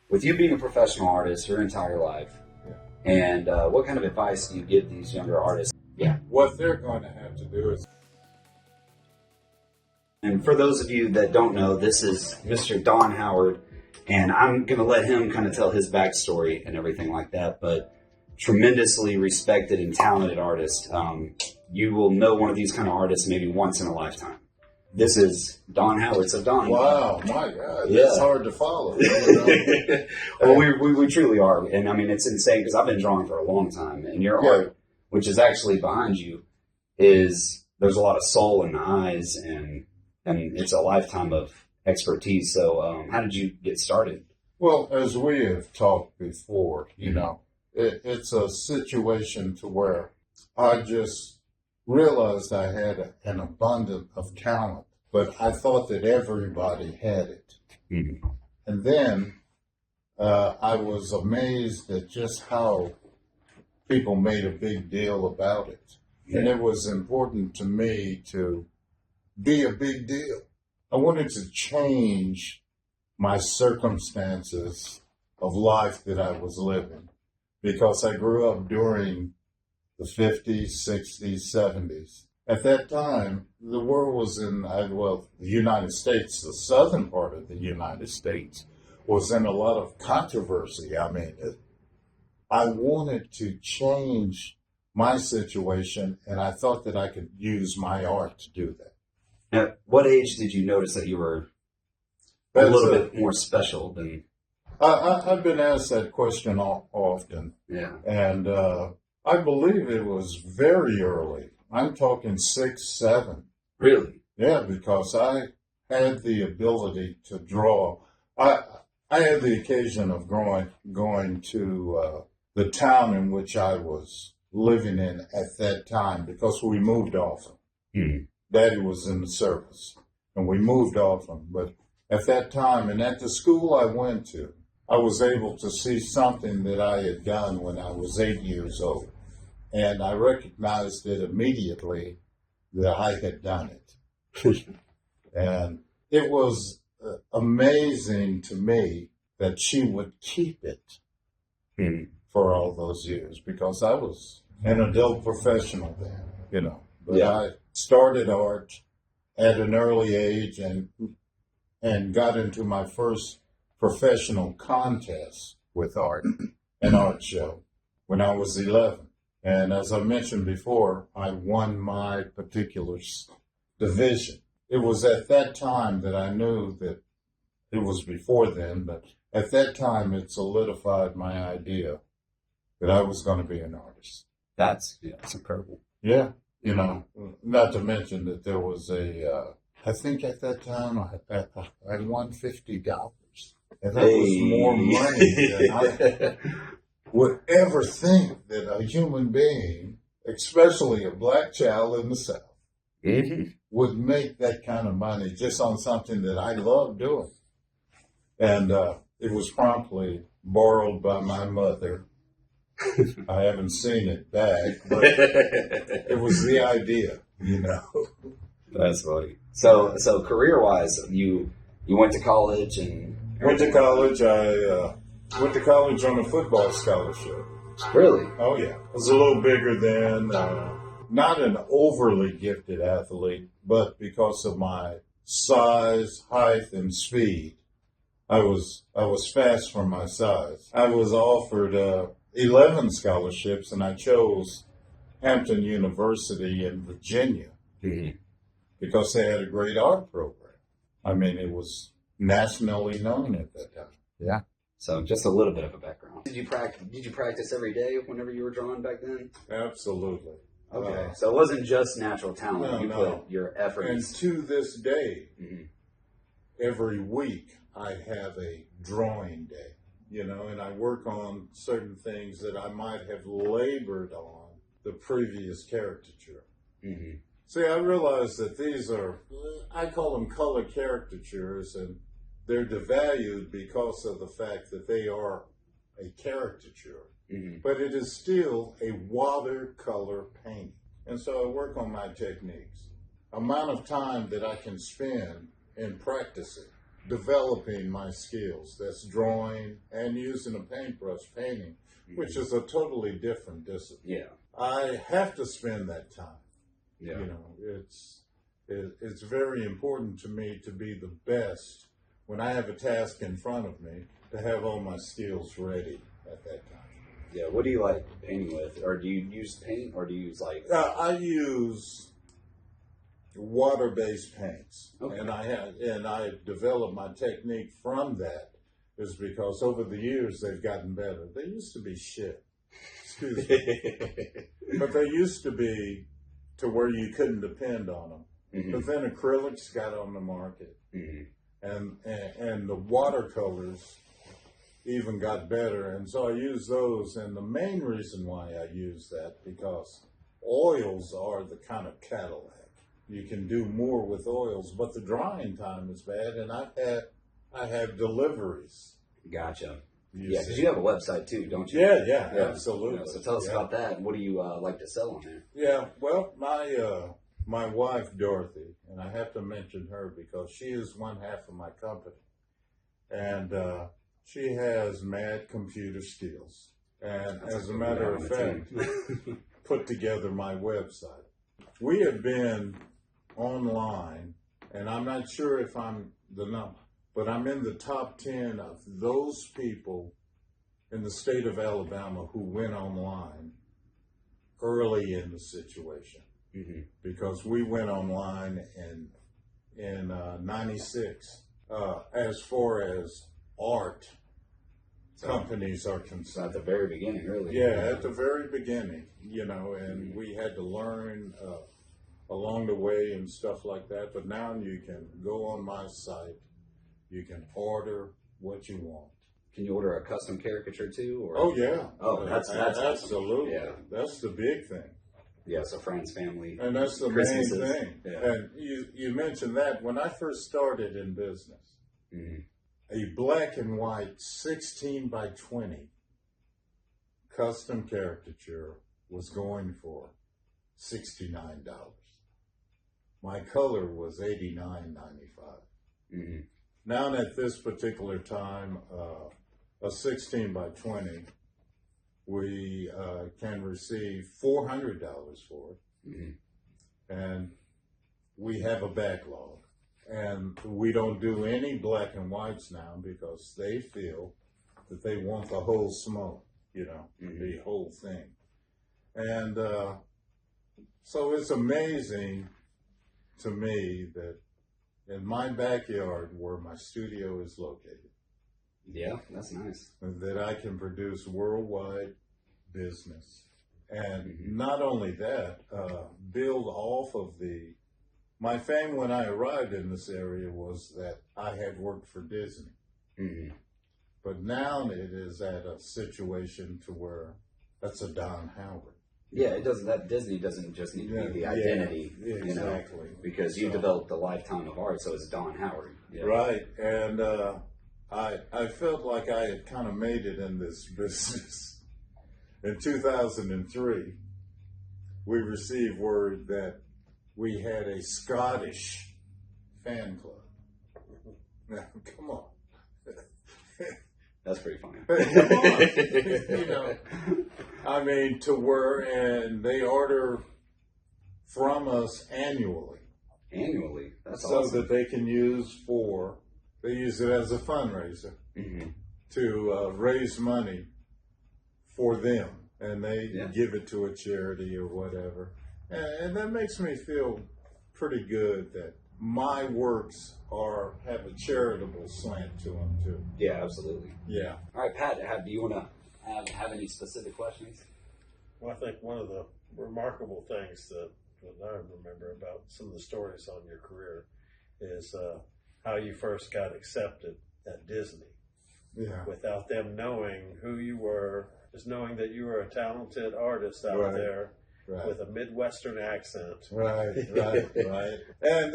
with you being a professional artist your entire life, and what kind of advice do you give these younger artists? Yeah. What they're going to have to do is. And for those of you that don't know, this is Mr. Don Howard, and I'm going to let him kind of tell his backstory and everything like that, but tremendously respected and talented artist. You will know one of these kind of artists maybe once in a lifetime. This is Don Howard. So Don. Wow, my God, yeah. It's hard to follow. Well, we truly are, and I mean it's insane because I've been drawing for a long time, and your art, which is actually behind you, there's a lot of soul in the eyes, and it's a lifetime of expertise. So, how did you get started? Well, as we have talked before, it's a situation to where I just realized I had an abundance of talent, but I thought that everybody had it. Mm-hmm. And then I was amazed at just how people made a big deal about it. And it was important to me to be a big deal. I wanted to change my circumstances of life that I was living because I grew up during the 50s, 60s, 70s. At that time, the world was the United States, the southern part of the United States, was in a lot of controversy. I mean, I wanted to change my situation, and I thought that I could use my art to do that. At what age did you notice that you were a little bit more special than... I've been asked that question often. Yeah. And I believe it was very early. I'm talking 6, 7. Really? Yeah, because I had the ability to draw. I had the occasion of going to the town in which I was living in at that time because we moved often. Mm-hmm. Daddy was in the service, and we moved often. But at that time, and at the school I went to, I was able to see something that I had done when I was 8 years old. And I recognized it immediately that I had done it. And it was amazing to me that she would keep it for all those years because I was an adult professional then, But I started art at an early age and got into my first professional contest with art, an art show, when I was 11. And as I mentioned before, I won my particular division. It was at that time that I knew that it was before then, but at that time it solidified my idea that I was going to be an artist. That's incredible. Yeah. Not to mention that there was I think at that time I won $50. And that was more money than I would ever think that a human being, especially a black child in the South, would make that kind of money just on something that I love doing. And it was promptly borrowed by my mother. I haven't seen it back, but it was the idea, That's funny. So career-wise, you went to college and... Went to college. I went to college on a football scholarship. Really? Oh, yeah. I was a little bigger then. Not an overly gifted athlete, but because of my size, height, and speed, I was fast for my size. I was offered 11 scholarships, and I chose Hampton University in Virginia because they had a great art program. I mean, it was nationally known at that time. Yeah. So just a little bit of a background. Did you practice every day whenever you were drawing back then? Absolutely. Okay. So it wasn't just natural talent. No, put your efforts. And to this day, every week I have a drawing day, and I work on certain things that I might have labored on the previous caricature. See, I realize that these are, I call them color caricatures, and they're devalued because of the fact that they are a caricature. But it is still a watercolor painting. And so I work on my techniques. Amount of time that I can spend in practicing. developing my skills. That's drawing and using a paintbrush painting, which is a totally different discipline. Yeah. I have to spend that time. Yeah. You know, it's very important to me to be the best when I have a task in front of me, to have all my skills ready at that time. Yeah. What do you like painting with? Or do you use paint, or do you use like... I use water-based paints, Okay. and I developed my technique from that, is because over the years they've gotten better. They used to be shit, excuse me, but they used to be to where you couldn't depend on them. Mm-hmm. But then acrylics got on the market, and the watercolors even got better, and so I use those. And the main reason why I use that, because oils are the kind of Cadillac. You can do more with oils, but the drying time is bad, and I have deliveries. Gotcha. You Yeah, see. because you have a website too, don't you? Yeah, absolutely. So tell us about that. What do you like to sell on there? Yeah, well, my wife Dorothy, and I have to mention her because she is one half of my company, and she has mad computer skills, and That's as a good matter guy of on fact, the team. put together my website. We have been online, and I'm not sure if I'm the number, but I'm in the top 10 of those people in the state of Alabama who went online early in the situation, because we went online in '96 as far as art companies are So concerned. at the very beginning, really. Yeah, at the very beginning, you know, and we had to learn along the way and stuff like that. But now you can go on my site, you can order what you want. Can you order a custom caricature too? Or? Oh yeah. Oh, that's awesome. absolutely. Yeah. That's the big thing, Yeah, so friends, family. and that's the main Christmases. thing. Yeah. And you mentioned that when I first started in business, a black and white 16 by 20 custom caricature was going for $69. My color was $89.95. Now at this particular time, a 16 by 20, we can receive $400 for it, and we have a backlog. And we don't do any black and whites now because they feel that they want the whole smoke, you know, the whole thing. And so it's amazing to me that in my backyard where my studio is located, Yeah, that's nice. that I can produce worldwide business. And not only that, build off of my fame when I arrived in this area was that I had worked for Disney. But now it is at a situation to where that's a Don Howard. Yeah, it doesn't. That Disney doesn't just need to be the identity, exactly. you know, because you developed a lifetime of art, so it's Don Howard. Yeah. Right, and I felt like I had kind of made it in this business. In 2003, we received word that we had a Scottish fan club. Now, come on. That's pretty funny. Come on. You know, I mean, to where, and they order from us annually. Annually? That's so awesome. that they can they use it as a fundraiser to raise money for them. And they give it to a charity or whatever. And that makes me feel pretty good that my works have a charitable slant to them too. Yeah, absolutely. Yeah. All right, Pat, do you want to have any specific questions? Well, I think one of the remarkable things that I remember about some of the stories on your career is how you first got accepted at Disney. Yeah. Without them knowing who you were, just knowing that you were a talented artist out there with a Midwestern accent. Right. And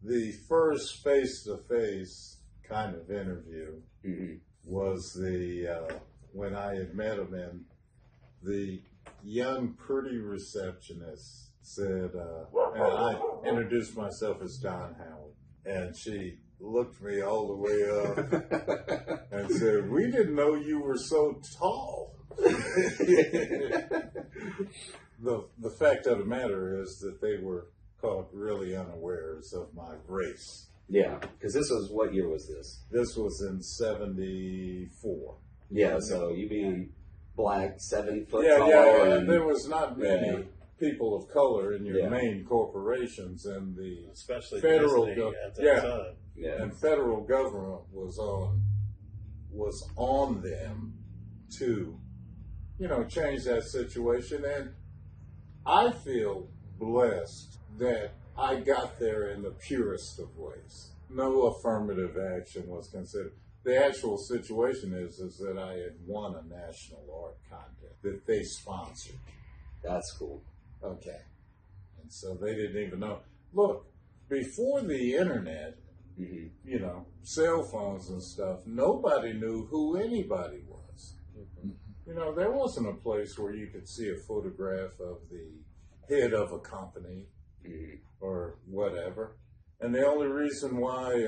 the first face-to-face kind of interview was when I had met him, and the young, pretty receptionist said, and I introduced myself as Don Howard, and she looked me all the way up and said, "We didn't know you were so tall." The fact of the matter is that they were caught really unawares of my race. Yeah, because this was, what year was this? This was in '74. Yeah, so you being black, 7 foot Yeah, tall. and there was not many people of color in your main corporations, and the especially federal Disney at that time. and federal government was on them to, change that situation. And I feel blessed that I got there in the purest of ways. No affirmative action was considered. The actual situation is that I had won a national art contest that they sponsored. That's cool. Okay. And so they didn't even know. Look, before the internet, cell phones and stuff, nobody knew who anybody was. There wasn't a place where you could see a photograph of the head of a company or whatever. And the only reason why,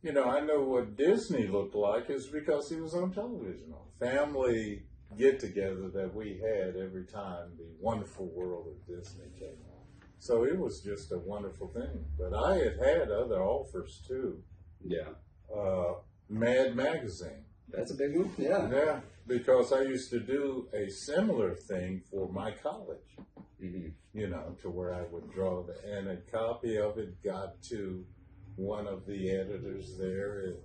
I know what Disney looked like is because he was on television. Family get-together that we had every time the Wonderful World of Disney came on. So it was just a wonderful thing. But I had other offers too. Yeah. Mad Magazine. That's a big one. Yeah. Yeah, because I used to do a similar thing for my college. To where I would draw and a copy of it got to one of the editors there.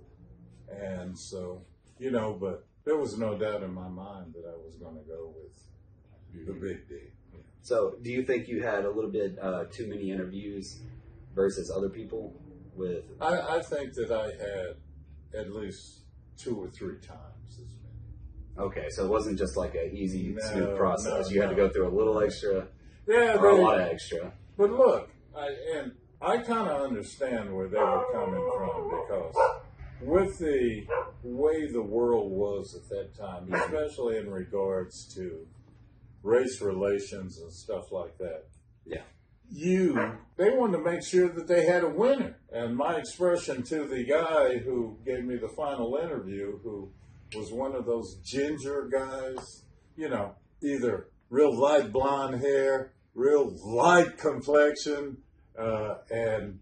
And so, but there was no doubt in my mind that I was going to go with the big D. So, do you think you had a little bit too many interviews versus other people with? I think that I had at least 2 or 3 times as many. Okay, so it wasn't just like an easy, smooth process. You had to go through a little extra, or a lot of extra. But look, I kind of understand where they were coming from, because with the way the world was at that time, especially in regards to race relations and stuff like that. Yeah. They wanted to make sure that they had a winner. And my expression to the guy who gave me the final interview, who was one of those ginger guys, either real light blonde hair, real light complexion, and,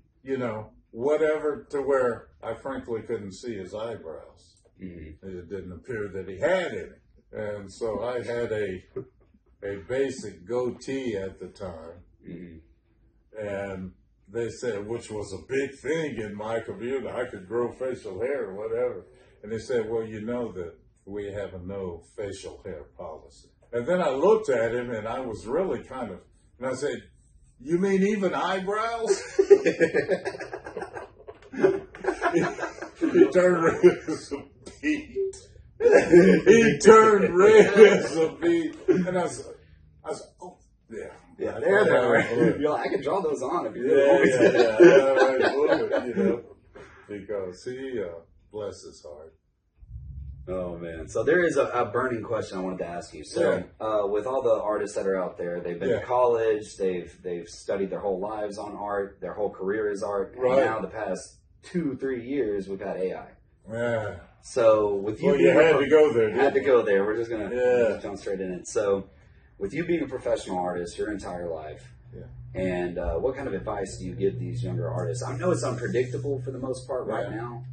whatever, to where I frankly couldn't see his eyebrows. It didn't appear that he had any. And so I had a basic goatee at the time. And they said, which was a big thing in my community, I could grow facial hair or whatever. And they said, well, that we have a no facial hair policy. And then I looked at him and I was really and I said, you mean even eyebrows? He turned red as a beet. He turned red as a beet. And I was oh, yeah. Yeah, there. I can draw those on if you because he, bless his heart. Oh man! So there is a burning question I wanted to ask you. So with all the artists that are out there, they've been to college, they've studied their whole lives on art, their whole career is art. Right. And now the past 2-3 years, we've had AI. Yeah. So with you, you had to go there. Had to go there. We're just gonna jump straight in it. So with you being a professional artist your entire life, and what kind of advice do you give these younger artists? I know it's unpredictable for the most part right now.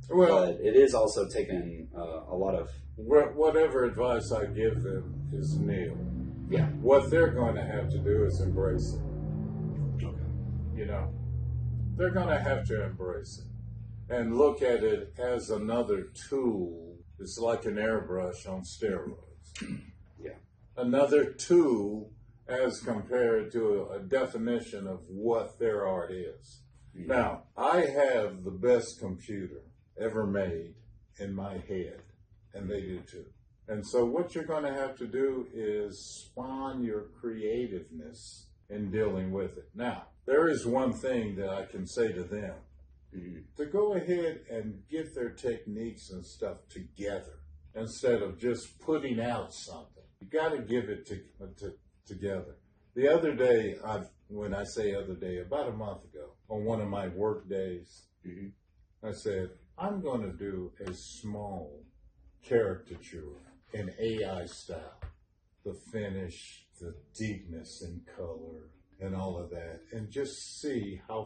Well, but it is also taking a lot of... Whatever advice I give them is nil. Yeah. What they're going to have to do is embrace it. Okay. They're going to have to embrace it and look at it as another tool. It's like an airbrush on steroids. Another tool as compared to a definition of what their art is. Now, I have the best computer ever made in my head, and they do too. And so what you're going to have to do is spawn your creativeness in dealing with it. Now, there is one thing that I can say to them, to go ahead and get their techniques and stuff together instead of just putting out something. You got to give it together. The other day, when I say other day, about a month ago, on one of my work days, I said, I'm going to do a small caricature in AI style. The finish, the deepness in color, and all of that, and just see how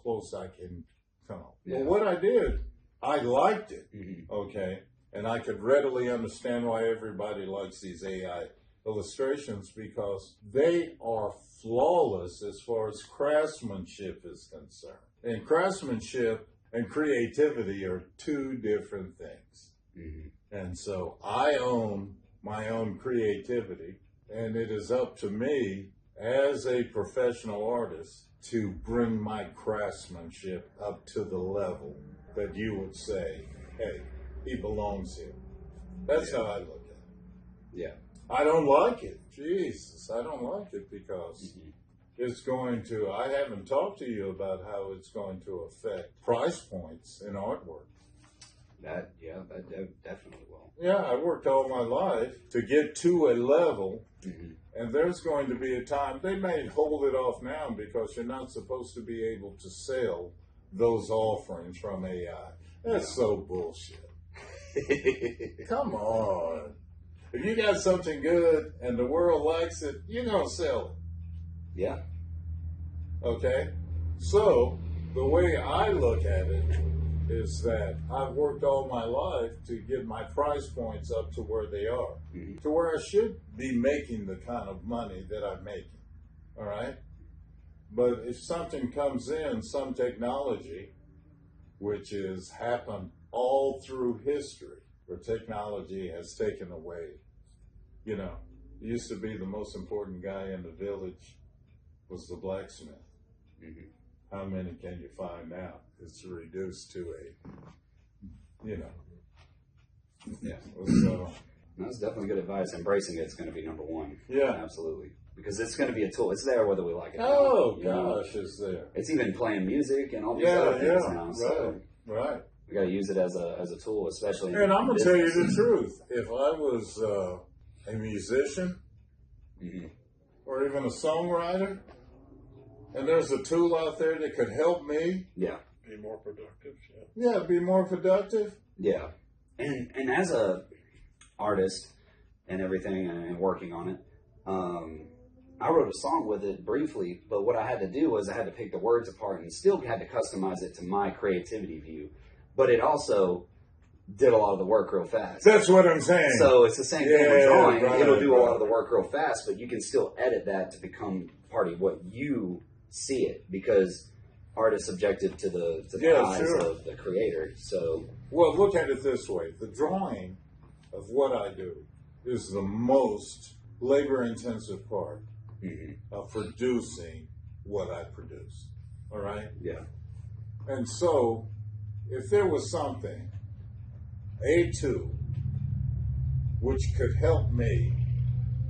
close I can come. Yeah. Well, what I did, I liked it, Mm-hmm. okay? And I could readily understand why everybody likes these AI illustrations because they are flawless as far as craftsmanship is concerned. And craftsmanship and creativity are two different things. Mm-hmm. And so I own my own creativity, and it is up to me as a professional artist to bring my craftsmanship up to the level that you would say, hey, he belongs here. That's how I look at it. Yeah. I don't like it. Jesus, I don't like it because it's going to, I haven't talked to you about how it's going to affect price points in artwork. That definitely will. Yeah, I worked all my life to get to a level, and there's going to be a time, they may hold it off now because you're not supposed to be able to sell those offerings from AI. That's so bullshit. Come on. If you got something good and the world likes it, you're going to sell it. Yeah. Okay? So, the way I look at it is that I've worked all my life to get my price points up to where they are, to where I should be making the kind of money that I'm making. All right? But if something comes in, some technology, which has happened all through history, where technology has taken away, you know, it used to be the most important guy in the village was the blacksmith. How many can you find now? It's reduced to a, you know. Yeah. So, That's definitely good advice. Embracing it's going to be number one. yeah. Absolutely. Because it's going to be a tool. It's there whether we like it or Oh, not. You know? gosh, it's there. It's even playing music and all these Yeah, other things yeah, now. So right. we got to use it as a tool, especially. And I'm going to tell you business. the truth. If I was a musician or even a songwriter, and there's a tool out there that could help me, Yeah. Be more productive. be more productive. Yeah. And as a artist and everything and working on it, I wrote a song with it briefly, but what I had to do was I had to pick the words apart and still had to customize it to my creativity view. But it also did a lot of the work real fast. That's what I'm saying. So it's the same thing with drawing. right, It'll do a lot right. of the work real fast, but you can still edit that to become part of what you see it, because art is subjective to the eyes sure. of the creator. So Well, look at it this way. The drawing of what I do is the most labor-intensive part of producing what I produce. All right? yeah. And so, if there was something, a tool, which could help me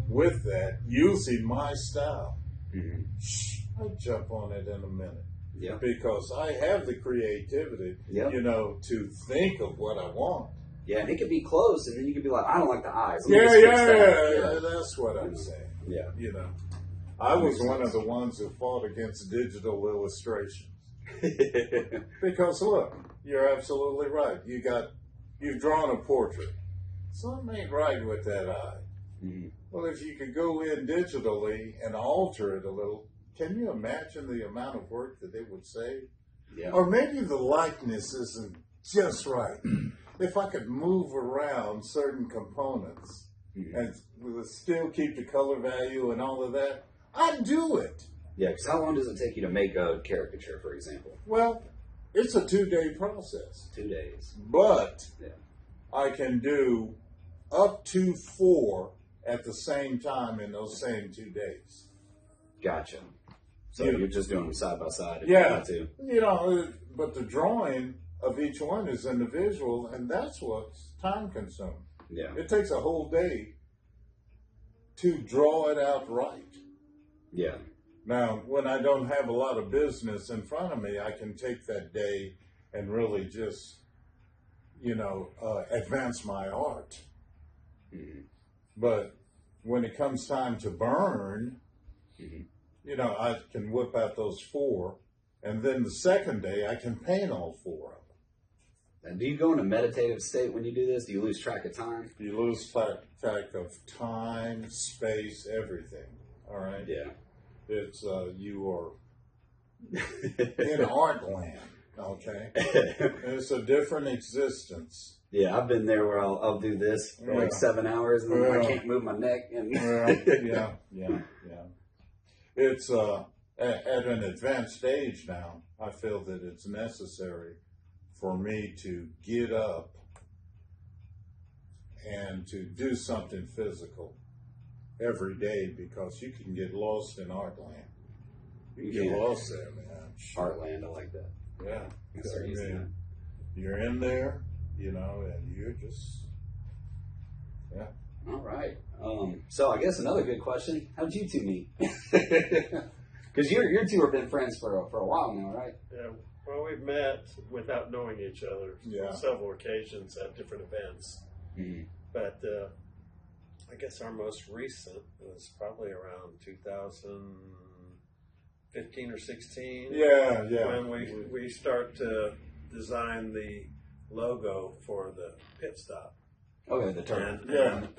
with that, using my style, I'd jump on it in a minute. Yeah. Because I have the creativity, Yep. you know, to think of what I want. Yeah, and it could be close, and then you could be like, I don't like the eyes. Let me Yeah, just fix that. that's what I'm saying. Yeah. You know, I was one of the ones who fought against digital illustration. Because look, you're absolutely right. You've drawn a portrait. Something ain't right with that eye. Well, if you could go in digitally and alter it a little, can you imagine the amount of work that it would save? Yeah. Or maybe the likeness isn't just right. If I could move around certain components and still keep the color value and all of that, I'd do it. Yeah, because how long does it take you to make a caricature, for example? Well, it's a 2-day process, 2 days. but Yeah. I can do up to 4 at the same time in those same 2 days. Gotcha. So Yeah. you're just doing them side by side. If Yeah. You want to. You know, but the drawing of each one is individual, and that's what's time consuming. Yeah. It takes a whole day to draw it out right. Yeah. Now, when I don't have a lot of business in front of me, I can take that day and really just, you know, advance my art. But when it comes time to burn, you know, I can whip out those 4, and then the second day I can paint all 4 of them. And do you go in a meditative state when you do this? Do you lose track of time? You lose track of time, space, everything. All right. Yeah. It's you are in art land. Okay. It's a different existence. Yeah, I've been there where I'll do this for like 7 hours and then I can't move my neck. And Yeah. It's at an advanced age now. I feel that it's necessary for me to get up and to do something physical every day because you can get lost in art land. You can get lost there, man. Heartland, I like that. Yeah. That's our easy. You're in there, you know, and you're just, yeah. All right. So I guess another good question: how'd you two meet? Because you two have been friends for a while now, right? Yeah. Well, we've met without knowing each other on several occasions at different events. Mm-hmm. But I guess our most recent was probably around 2015 or 16. Yeah. When we start to design the logo for the pit stop. Okay, the turn.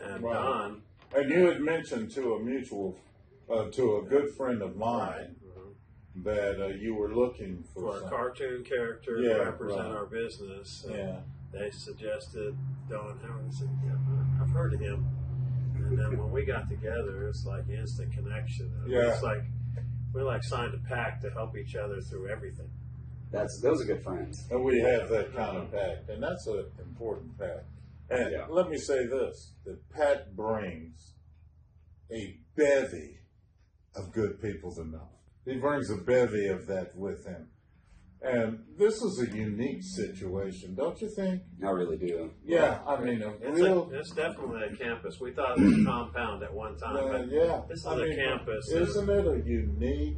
And Don. And you had mentioned to a to a good friend of mine that you were looking for a cartoon character to represent our business. They suggested Don Howard. I said, yeah, I've heard of him. And then when we got together, it's like instant connection. It's like we're like signed a pact to help each other through everything. Those are good friends. And we have that kind of pact, and that's an important pact. And let me say this, that Pat brings a bevy of good people to know. He brings a bevy of that with him. And this is a unique situation, don't you think? I really do. Yeah, I mean, it's definitely a campus. We thought it was a compound at one time, but this is a campus. Isn't it a unique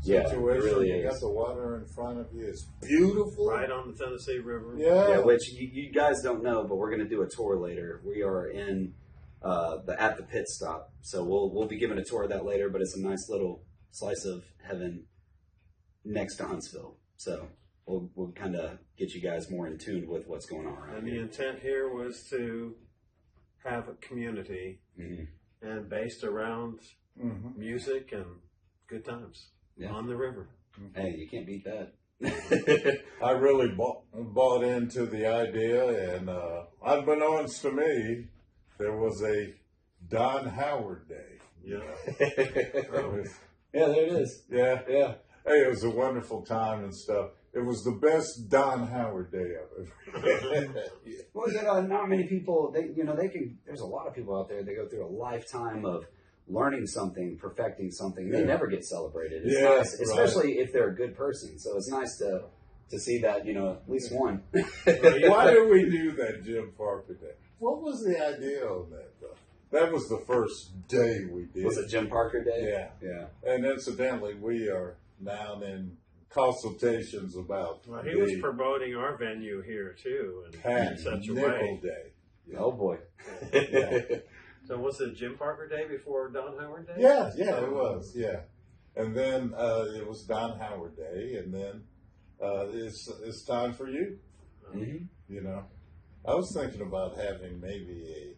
situation? Yeah, it really you is. got the water in front of you. It's beautiful. Right on the Tennessee River. Yeah. Which you guys don't know, but we're going to do a tour later. We are in at the pit stop, so we'll be giving a tour of that later. But it's a nice little slice of heaven next to Huntsville. So we'll kind of get you guys more in tune with what's going on around And here. the intent here was to have a community and based around music and good times on the river. Hey, you can't beat that. I really bought into the idea, and unbeknownst to me, there was a Don Howard Day. Yeah. Yeah, there it is. Yeah. Yeah. Hey, it was a wonderful time and stuff. It was the best Don Howard Day ever. Well, not many people. There's a lot of people out there. They go through a lifetime of learning something, perfecting something. They never get celebrated. It's nice, especially if they're a good person. So it's nice to see that at least one. Why did we do that Jim Parker Day? What was the idea on that, though? That was the first day we did. Was it Jim Parker Day? Yeah. Yeah. And incidentally, we are now in consultations about. Well, he was promoting our venue here too, and in such a way. Day. Yeah. Oh boy. So was it Jim Parker Day before Don Howard Day? Yeah, it was. Yeah, and then it was Don Howard Day, and then it's time for you. Mm-hmm. I was thinking about having maybe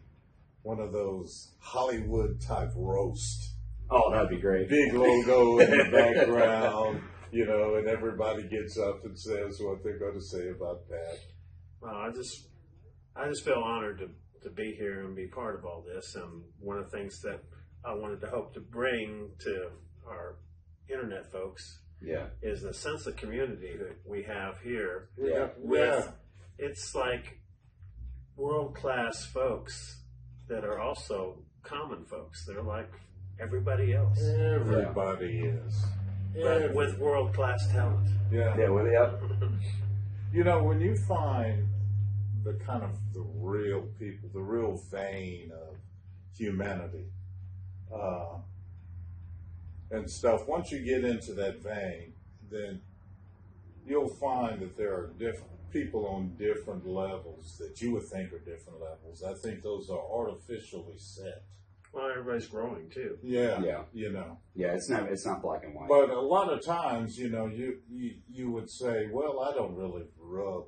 one of those Hollywood type roast. Oh, that'd be great. Big logo in the background, and everybody gets up and says what they're going to say about that. Well, I just feel honored to be here and be part of all this. And one of the things that I wanted to hope to bring to our internet folks is the sense of community that we have here. It's like world-class folks that are also common folks. They're like everybody else. Everybody is. But with world-class talent. Yeah. Yeah, well, When you find the kind of the real people, the real vein of humanity, and stuff, once you get into that vein, then you'll find that there are different people on different levels that you would think are different levels. I think those are artificially set. Well, everybody's growing too. Yeah. Yeah, it's not black and white. But a lot of times, you would say, well, I don't really rub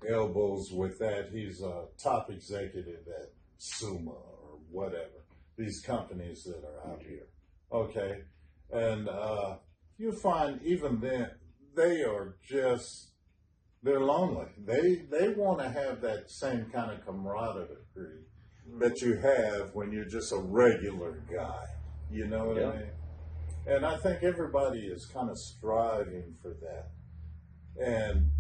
elbows with that. He's a top executive at Suma or whatever, these companies that are out here. Okay. And you find even then, they're lonely. They want to have that same kind of camaraderie that you have when you're just a regular guy. You know what I mean? And I think everybody is kind of striving for that. And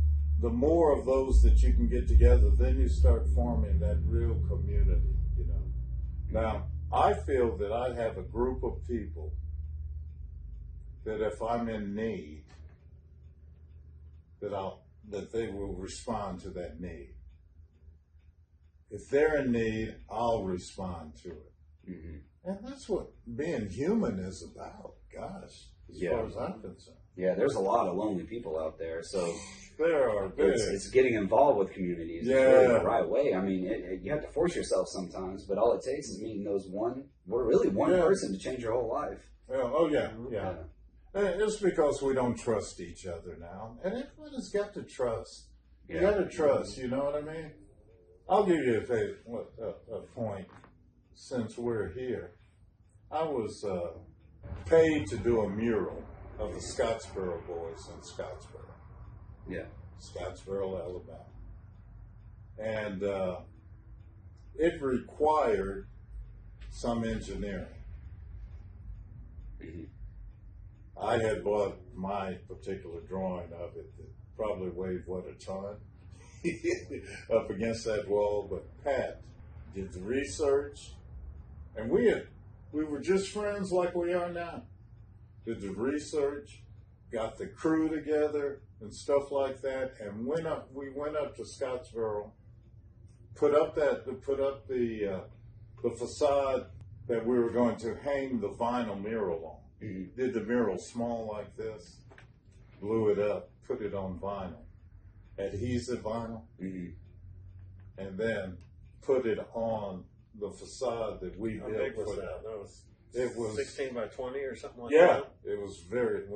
the more of those that you can get together, then you start forming that real community, you know. Now, I feel that I have a group of people that if I'm in need, that they will respond to that need. If they're in need, I'll respond to it. Mm-hmm. And that's what being human is about, gosh, as far as I'm concerned. Yeah, there's a lot of lonely people out there, so there are. It's getting involved with communities really the right way. I mean, you have to force yourself sometimes, but all it takes is meeting one person to change your whole life. Yeah. It's because we don't trust each other now, and everybody's got to trust. You got to trust. You know what I mean? I'll give you a point. Since we're here, I was paid to do a mural of the Scottsboro boys in Scottsboro. Yeah. Scottsboro, Alabama. And it required some engineering. Mm-hmm. I had bought my particular drawing of it that probably weighed, a ton up against that wall, but Pat did the research, and we were just friends like we are now. Did the research, got the crew together and stuff like that, and we went up to Scottsboro, put up the facade that we were going to hang the vinyl mural on. Mm-hmm. Did the mural small like this, blew it up, put it on vinyl, adhesive vinyl, and then put it on the facade that we built. How big was that? It was 16 by 20 or something like that? Yeah, it was it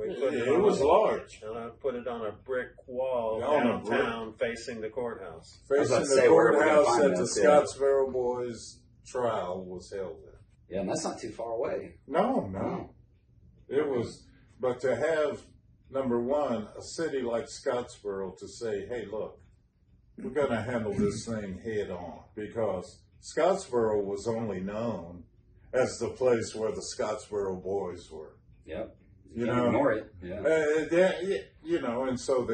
was large. And I put it on a brick wall downtown facing the courthouse. Facing the courthouse that the Scottsboro Boys trial was held in. Yeah, and that's not too far away. No. It was, but to have, number one, a city like Scottsboro to say, hey, look, we're going to handle this thing head on, because Scottsboro was only known as the place where the Scottsboro Boys were. Yep. You know, ignore it. Yeah. And so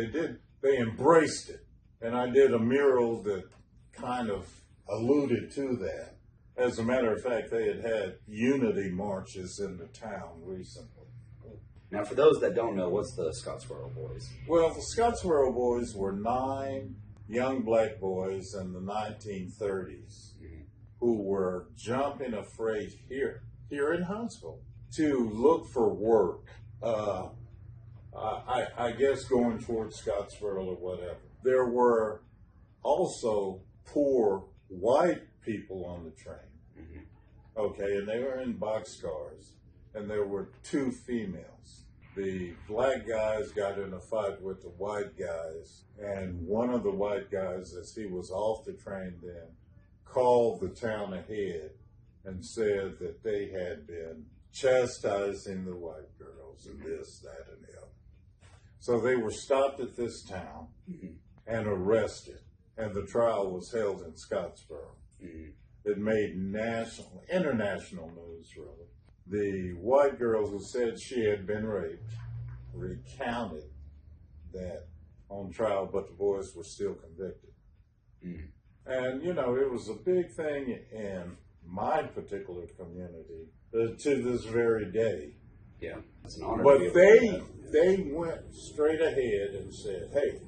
they embraced it. And I did a mural that kind of alluded to that. As a matter of fact, they had unity marches in the town recently. Now, for those that don't know, what's the Scottsboro Boys? Well, the Scottsboro Boys were 9 young black boys in the 1930s who were jumping a freight here in Huntsville to look for work. I guess going towards Scottsboro or whatever. There were also poor white people on the train. Okay, and they were in boxcars, and there were 2 females. The black guys got in a fight with the white guys, and one of the white guys, as he was off the train then, called the town ahead and said that they had been chastising the white girls and this, that, and the other. So they were stopped at this town and arrested, and the trial was held in Scottsboro. It made international news, really. The white girl who said she had been raped recounted that on trial, but the boys were still convicted. And, it was a big thing in my particular community to this very day. Yeah, it's an honor. But they went straight ahead and said, hey,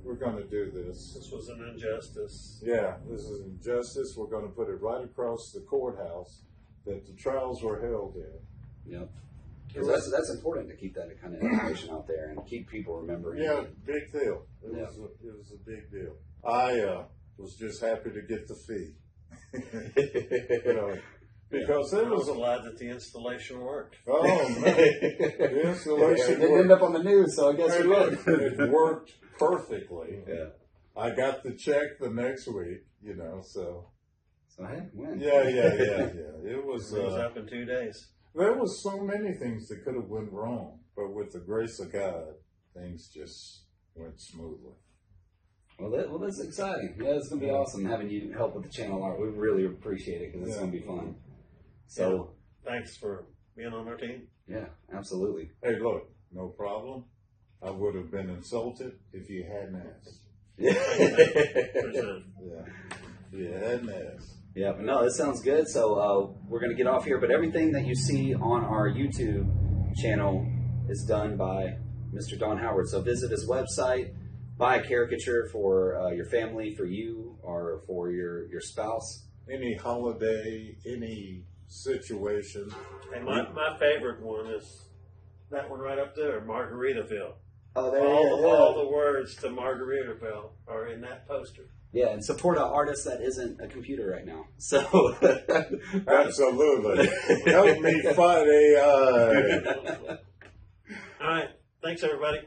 we're going to do this. This was an injustice. Yeah, this is injustice. We're going to put it right across the courthouse that the trials were held in. Yep. Because that's important to keep that kind of information out there and keep people remembering. Yeah, big deal. It was a big deal. I was just happy to get the fee. Because I was glad that the installation worked. Oh, man. The installation it ended up on the news, so I guess it worked perfectly. Yeah. I got the check the next week, so. So hey, win. Yeah. It was, It was up in 2 days. there was so many things that could have went wrong, but with the grace of God, things just went smoothly. Well, that's exciting. Yeah, it's gonna be awesome having you help with the channel art. We really appreciate it because it's gonna be fun. So, Thanks for being on our team. yeah, absolutely. Hey, look, no problem. I would have been insulted if you hadn't asked. Yeah. Yeah, you hadn't asked. Yeah, but no, this sounds good. So we're going to get off here. But everything that you see on our YouTube channel is done by Mr. Don Howard. So visit his website, buy a caricature for your family, for you, or for your spouse. Any holiday, any situation. And my favorite one is that one right up there, Margaritaville. Oh, there All the words to Margaritaville are in that poster. Yeah, and support an artist that isn't a computer right now. So Absolutely. Help me fight AI. All right. Thanks, everybody.